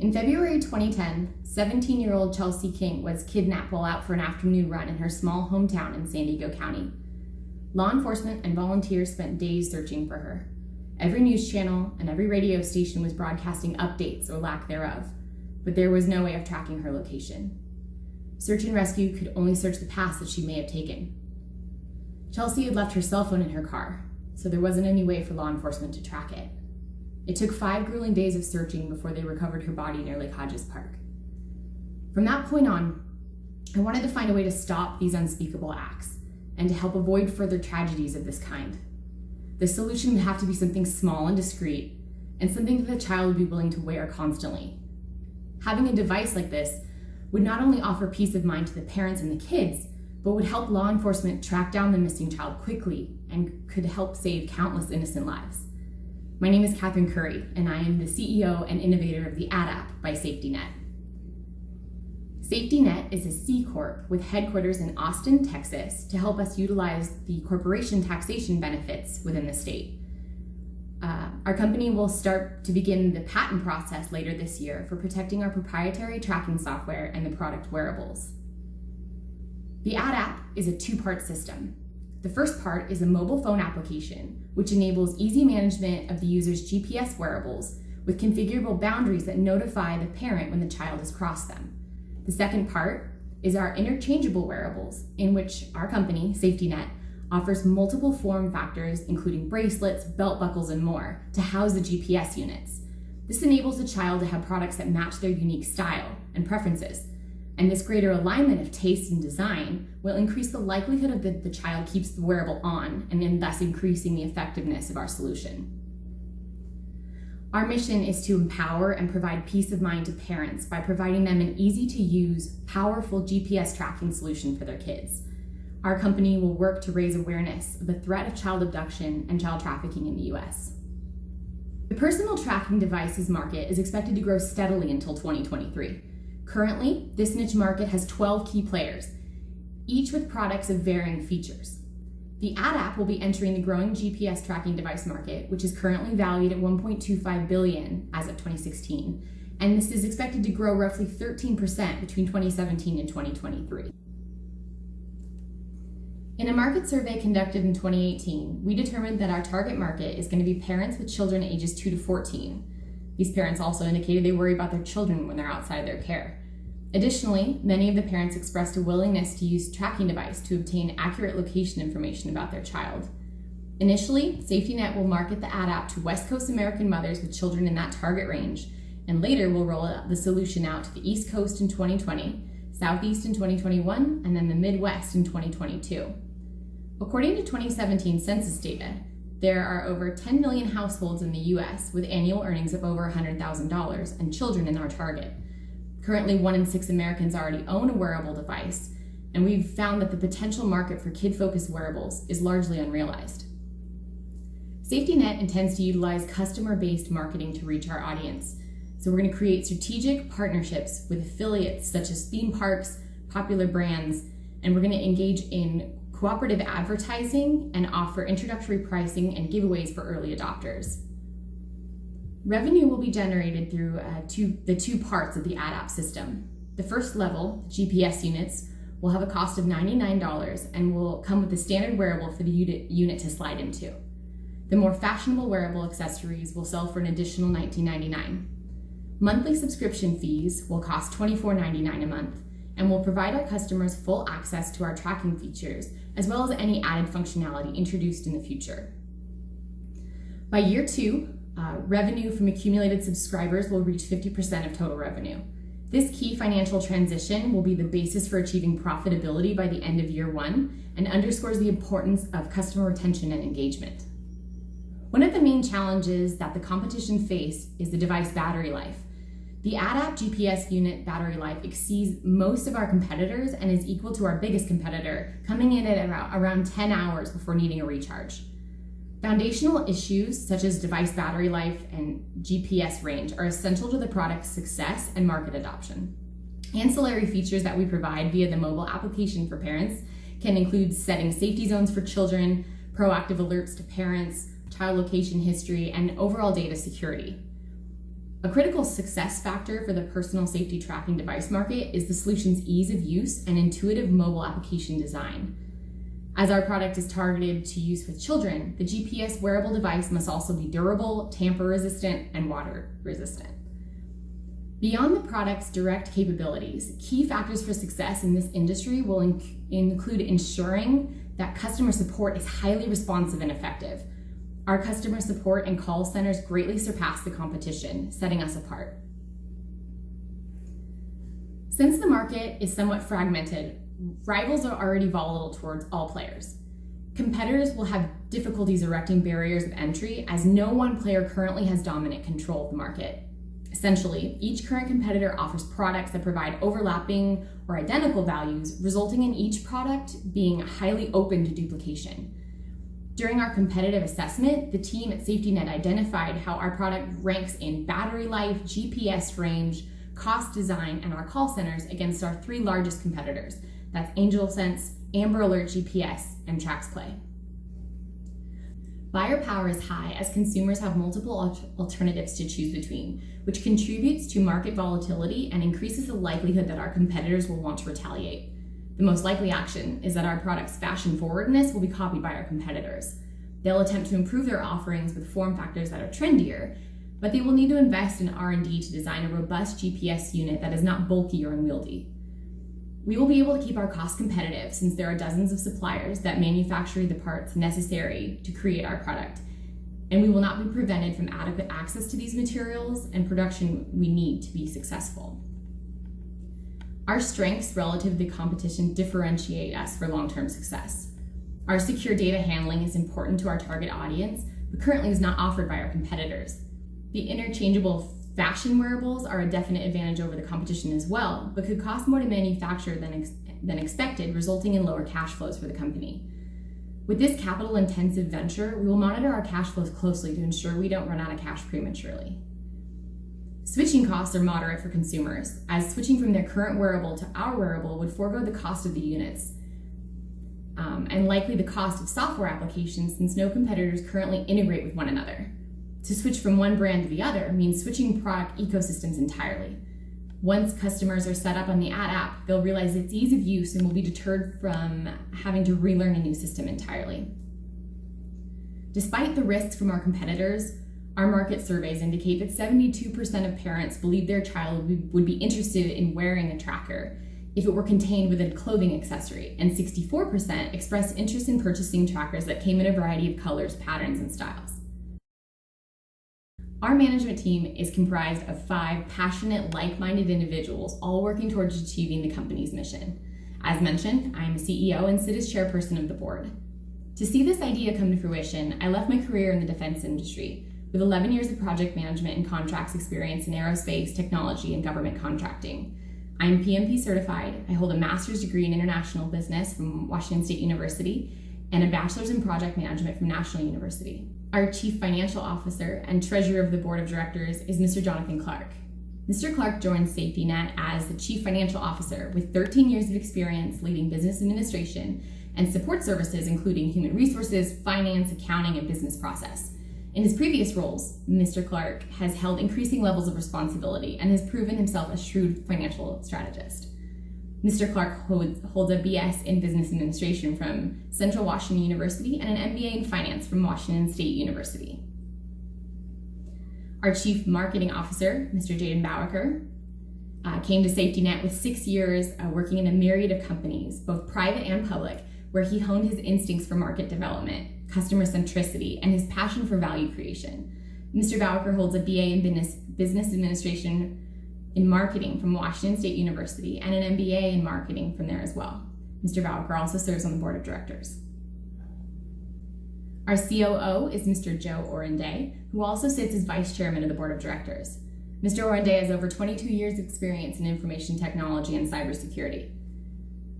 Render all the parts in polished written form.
In February 2010, 17-year-old Chelsea King was kidnapped while out for an afternoon run in her small hometown in San Diego County. Law enforcement and volunteers spent days searching for her. Every news channel and every radio station was broadcasting updates or lack thereof, but there was no way of tracking her location. Search and rescue could only search the paths that she may have taken. Chelsea had left her cell phone in her car, so there wasn't any way for law enforcement to track it. It took 5 grueling days of searching before they recovered her body near Lake Hodges Park. From that point on, I wanted to find a way to stop these unspeakable acts and to help avoid further tragedies of this kind. The solution would have to be something small and discreet, and something that the child would be willing to wear constantly. Having a device like this would not only offer peace of mind to the parents and the kids, but would help law enforcement track down the missing child quickly and could help save countless innocent lives. My name is Catherine Curry, and I am the CEO and innovator of the Ad App by SafetyNet. SafetyNet is a C Corp with headquarters in Austin, Texas, to help us utilize the corporation taxation benefits within the state. Our company will start to begin the patent process later this year for protecting our proprietary tracking software and the product wearables. The Ad App is a 2-part system. The first part is a mobile phone application, which enables easy management of the user's GPS wearables with configurable boundaries that notify the parent when the child has crossed them. The second part is our interchangeable wearables, in which our company, SafetyNet, offers multiple form factors, including bracelets, belt buckles, and more, to house the GPS units. This enables the child to have products that match their unique style and preferences. And this greater alignment of taste and design will increase the likelihood of the child keeps the wearable on, and then thus increasing the effectiveness of our solution. Our mission is to empower and provide peace of mind to parents by providing them an easy-to-use, powerful GPS tracking solution for their kids. Our company will work to raise awareness of the threat of child abduction and child trafficking in the U.S. The personal tracking devices market is expected to grow steadily until 2023. Currently, this niche market has 12 key players, each with products of varying features. The Ad App will be entering the growing GPS tracking device market, which is currently valued at $1.25 billion as of 2016, and this is expected to grow roughly 13% between 2017 and 2023. In a market survey conducted in 2018, we determined that our target market is going to be parents with children ages 2 to 14. These parents also indicated they worry about their children when they're outside of their care. Additionally, many of the parents expressed a willingness to use tracking device to obtain accurate location information about their child. Initially, SafetyNet will market the Ad App to West Coast American mothers with children in that target range, and later we'll roll out the solution out to the East Coast in 2020, Southeast in 2021, and then the Midwest in 2022. According to 2017 census data, there are over 10 million households in the U.S. with annual earnings of over $100,000 and children in our target. Currently, 1 in 6 Americans already own a wearable device, and we've found that the potential market for kid-focused wearables is largely unrealized. SafetyNet intends to utilize customer-based marketing to reach our audience. So we're going to create strategic partnerships with affiliates such as theme parks, popular brands, and we're going to engage in cooperative advertising and offer introductory pricing and giveaways for early adopters. Revenue will be generated through the two parts of the Ad App system. The first level, GPS units, will have a cost of $99 and will come with a standard wearable for the unit to slide into. The more fashionable wearable accessories will sell for an additional $19.99. Monthly subscription fees will cost $24.99 a month and will provide our customers full access to our tracking features, as well as any added functionality introduced in the future. By year 2, revenue from accumulated subscribers will reach 50% of total revenue. This key financial transition will be the basis for achieving profitability by the end of year 1 and underscores the importance of customer retention and engagement. One of the main challenges that the competition face is the device battery life. The Ad App GPS unit battery life exceeds most of our competitors and is equal to our biggest competitor, coming in at around 10 hours before needing a recharge. Foundational issues such as device battery life and GPS range are essential to the product's success and market adoption. Ancillary features that we provide via the mobile application for parents can include setting safety zones for children, proactive alerts to parents, child location history, and overall data security. A critical success factor for the personal safety tracking device market is the solution's ease of use and intuitive mobile application design. As our product is targeted to use with children, the GPS wearable device must also be durable, tamper-resistant, and water-resistant. Beyond the product's direct capabilities, key factors for success in this industry will include ensuring that customer support is highly responsive and effective. Our customer support and call centers greatly surpass the competition, setting us apart. Since the market is somewhat fragmented, rivals are already volatile towards all players. Competitors will have difficulties erecting barriers of entry as no one player currently has dominant control of the market. Essentially, each current competitor offers products that provide overlapping or identical values, resulting in each product being highly open to duplication. During our competitive assessment, the team at SafetyNet identified how our product ranks in battery life, GPS range, cost design, and our call centers against our three largest competitors. That's AngelSense, Amber Alert GPS, and TraxPlay. Buyer power is high as consumers have multiple alternatives to choose between, which contributes to market volatility and increases the likelihood that our competitors will want to retaliate. The most likely action is that our product's fashion forwardness will be copied by our competitors. They'll attempt to improve their offerings with form factors that are trendier, but they will need to invest in R&D to design a robust GPS unit that is not bulky or unwieldy. We will be able to keep our costs competitive since there are dozens of suppliers that manufacture the parts necessary to create our product, and we will not be prevented from adequate access to these materials and production we need to be successful. Our strengths relative to the competition differentiate us for long-term success. Our secure data handling is important to our target audience, but currently is not offered by our competitors. The interchangeable fashion wearables are a definite advantage over the competition as well, but could cost more to manufacture than expected, resulting in lower cash flows for the company. With this capital-intensive venture, we will monitor our cash flows closely to ensure we don't run out of cash prematurely. Switching costs are moderate for consumers, as switching from their current wearable to our wearable would forego the cost of the units, and likely the cost of software applications since no competitors currently integrate with one another. To switch from one brand to the other means switching product ecosystems entirely. Once customers are set up on the app, they'll realize its ease of use and will be deterred from having to relearn a new system entirely. Despite the risks from our competitors, our market surveys indicate that 72% of parents believe their child would be interested in wearing a tracker if it were contained with a clothing accessory, and 64% expressed interest in purchasing trackers that came in a variety of colors, patterns, and styles. Our management team is comprised of 5 passionate, like-minded individuals, all working towards achieving the company's mission. As mentioned, I am a CEO and sit as chairperson of the board. To see this idea come to fruition, I left my career in the defense industry, with 11 years of project management and contracts experience in aerospace, technology, and government contracting. I am PMP certified. I hold a master's degree in international business from Washington State University and a bachelor's in project management from National University. Our chief financial officer and treasurer of the board of directors is Mr. Jonathan Clark. Mr. Clark joined SafetyNet as the chief financial officer with 13 years of experience leading business administration and support services, including human resources, finance, accounting, and business process. In his previous roles, Mr. Clark has held increasing levels of responsibility and has proven himself a shrewd financial strategist. Mr. Clark holds a BS in Business Administration from Central Washington University and an MBA in Finance from Washington State University. Our Chief Marketing Officer, Mr. Jaden Bowaker, came to SafetyNet with 6 years working in a myriad of companies, both private and public, where he honed his instincts for market development, customer centricity, and his passion for value creation. Mr. Bowaker holds a BA in Business Administration in Marketing from Washington State University and an MBA in Marketing from there as well. Mr. Bowaker also serves on the board of directors. Our COO is Mr. Joe Orenday, who also sits as vice chairman of the board of directors. Mr. Orenday has over 22 years of experience in information technology and cybersecurity.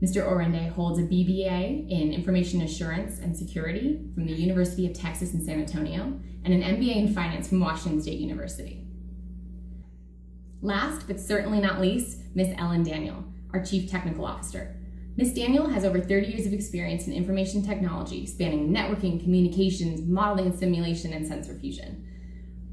Mr. Orenday holds a BBA in Information Assurance and Security from the University of Texas in San Antonio and an MBA in Finance from Washington State University. Last, but certainly not least, Ms. Ellen Daniel, our Chief Technical Officer. Ms. Daniel has over 30 years of experience in information technology, spanning networking, communications, modeling and simulation, and sensor fusion.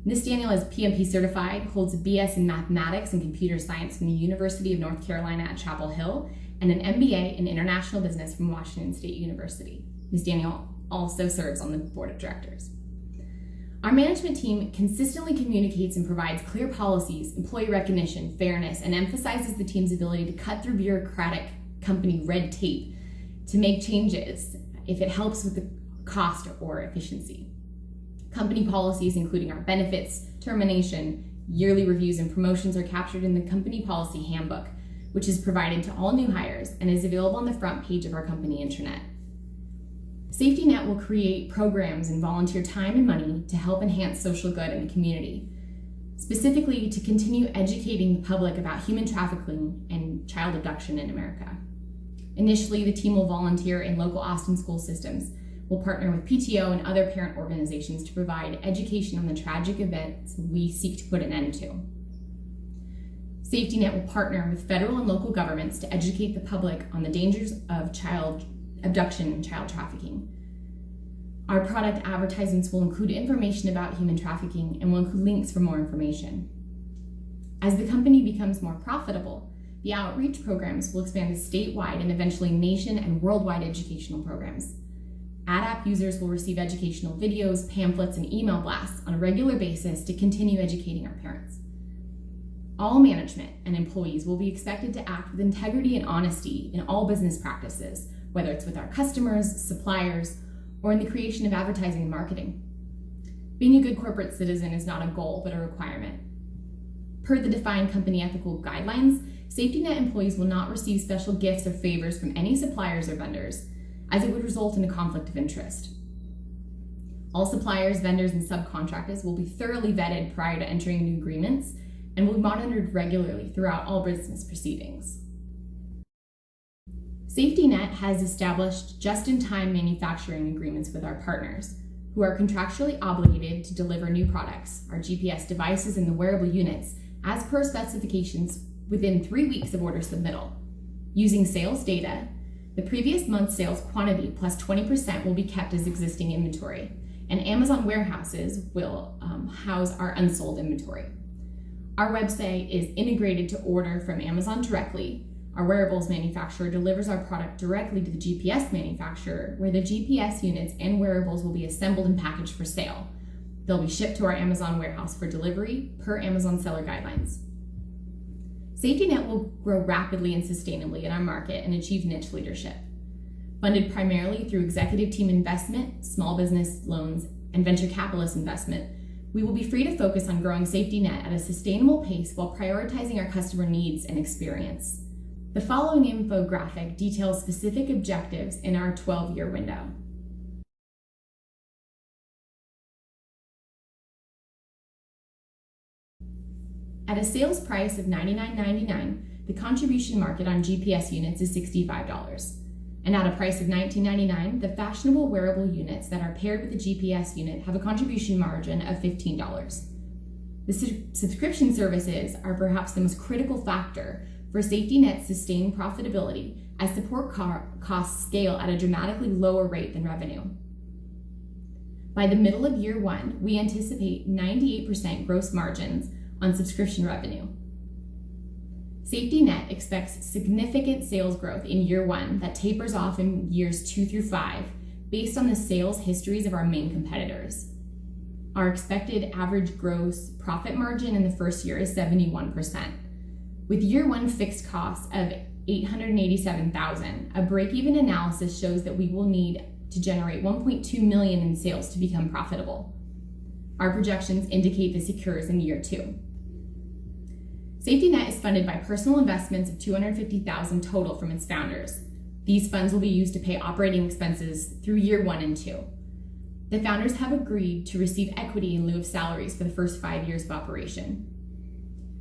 Miss Daniel is PMP certified, holds a BS in mathematics and computer science from the University of North Carolina at Chapel Hill, and an MBA in international business from Washington State University. Miss Daniel also serves on the board of directors. Our management team consistently communicates and provides clear policies, employee recognition, fairness, and emphasizes the team's ability to cut through bureaucratic company red tape to make changes if it helps with the cost or efficiency. Company policies, including our benefits, termination, yearly reviews, and promotions, are captured in the company policy handbook, which is provided to all new hires and is available on the front page of our company intranet. SafetyNet will create programs and volunteer time and money to help enhance social good in the community, specifically to continue educating the public about human trafficking and child abduction in America. Initially, the team will volunteer in local Austin school systems. We'll partner with PTO and other parent organizations to provide education on the tragic events we seek to put an end to. SafetyNet will partner with federal and local governments to educate the public on the dangers of child abduction and child trafficking. Our product advertisements will include information about human trafficking and will include links for more information. As the company becomes more profitable, the outreach programs will expand to statewide and eventually nation and worldwide educational programs. AdApp users will receive educational videos, pamphlets, and email blasts on a regular basis to continue educating our parents. All management and employees will be expected to act with integrity and honesty in all business practices, whether it's with our customers, suppliers, or in the creation of advertising and marketing. Being a good corporate citizen is not a goal, but a requirement. Per the defined company ethical guidelines, SafetyNet employees will not receive special gifts or favors from any suppliers or vendors, as it would result in a conflict of interest. All suppliers, vendors, and subcontractors will be thoroughly vetted prior to entering new agreements and will be monitored regularly throughout all business proceedings. SafetyNet has established just-in-time manufacturing agreements with our partners, who are contractually obligated to deliver new products, our GPS devices and the wearable units, as per specifications within 3 weeks of order submittal. Using sales data, the previous month's sales quantity plus 20% will be kept as existing inventory, and Amazon warehouses will house our unsold inventory. Our website is integrated to order from Amazon directly. Our wearables manufacturer delivers our product directly to the GPS manufacturer, where the GPS units and wearables will be assembled and packaged for sale. They'll be shipped to our Amazon warehouse for delivery per Amazon seller guidelines. SafetyNet will grow rapidly and sustainably in our market and achieve niche leadership. Funded primarily through executive team investment, small business loans, and venture capitalist investment, we will be free to focus on growing SafetyNet at a sustainable pace while prioritizing our customer needs and experience. The following infographic details specific objectives in our 12-year window. At a sales price of $99.99, the contribution market on GPS units is $65. And at a price of $19.99, the fashionable wearable units that are paired with the GPS unit have a contribution margin of $15. The subscription services are perhaps the most critical factor for SafetyNet's sustained profitability, as support costs scale at a dramatically lower rate than revenue. By the middle of year one, we anticipate 98% gross margins on subscription revenue. SafetyNet expects significant sales growth in year one that tapers off in years 2 through 5, based on the sales histories of our main competitors. Our expected average gross profit margin in the first year is 71%. With year one fixed costs of $887,000, a break-even analysis shows that we will need to generate $1.2 million in sales to become profitable. Our projections indicate this occurs in year 2. SafetyNet is funded by personal investments of $250,000 total from its founders. These funds will be used to pay operating expenses through year 1 and 2. The founders have agreed to receive equity in lieu of salaries for the first 5 years of operation.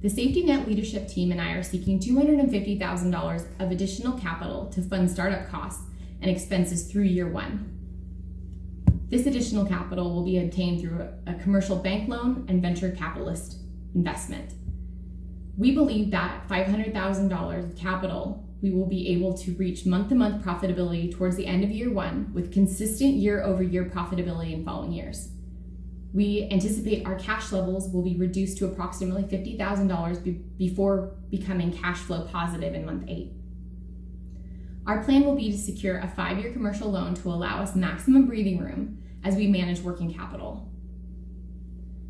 The SafetyNet leadership team and I are seeking $250,000 of additional capital to fund startup costs and expenses through year 1. This additional capital will be obtained through a commercial bank loan and venture capitalist investment. We believe that $500,000 of capital, we will be able to reach month-to-month profitability towards the end of year 1 with consistent year-over-year profitability in following years. We anticipate our cash levels will be reduced to approximately $50,000 before becoming cash flow positive in month 8. Our plan will be to secure a 5-year commercial loan to allow us maximum breathing room as we manage working capital.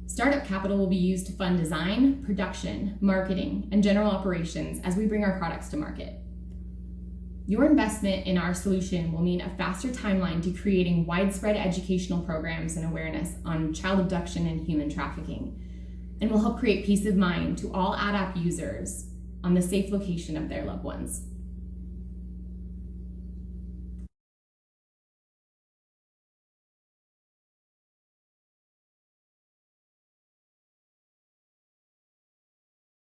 Startup capital will be used to fund design, production, marketing, and general operations as we bring our products to market. Your investment in our solution will mean a faster timeline to creating widespread educational programs and awareness on child abduction and human trafficking, and will help create peace of mind to all AdApp users on the safe location of their loved ones.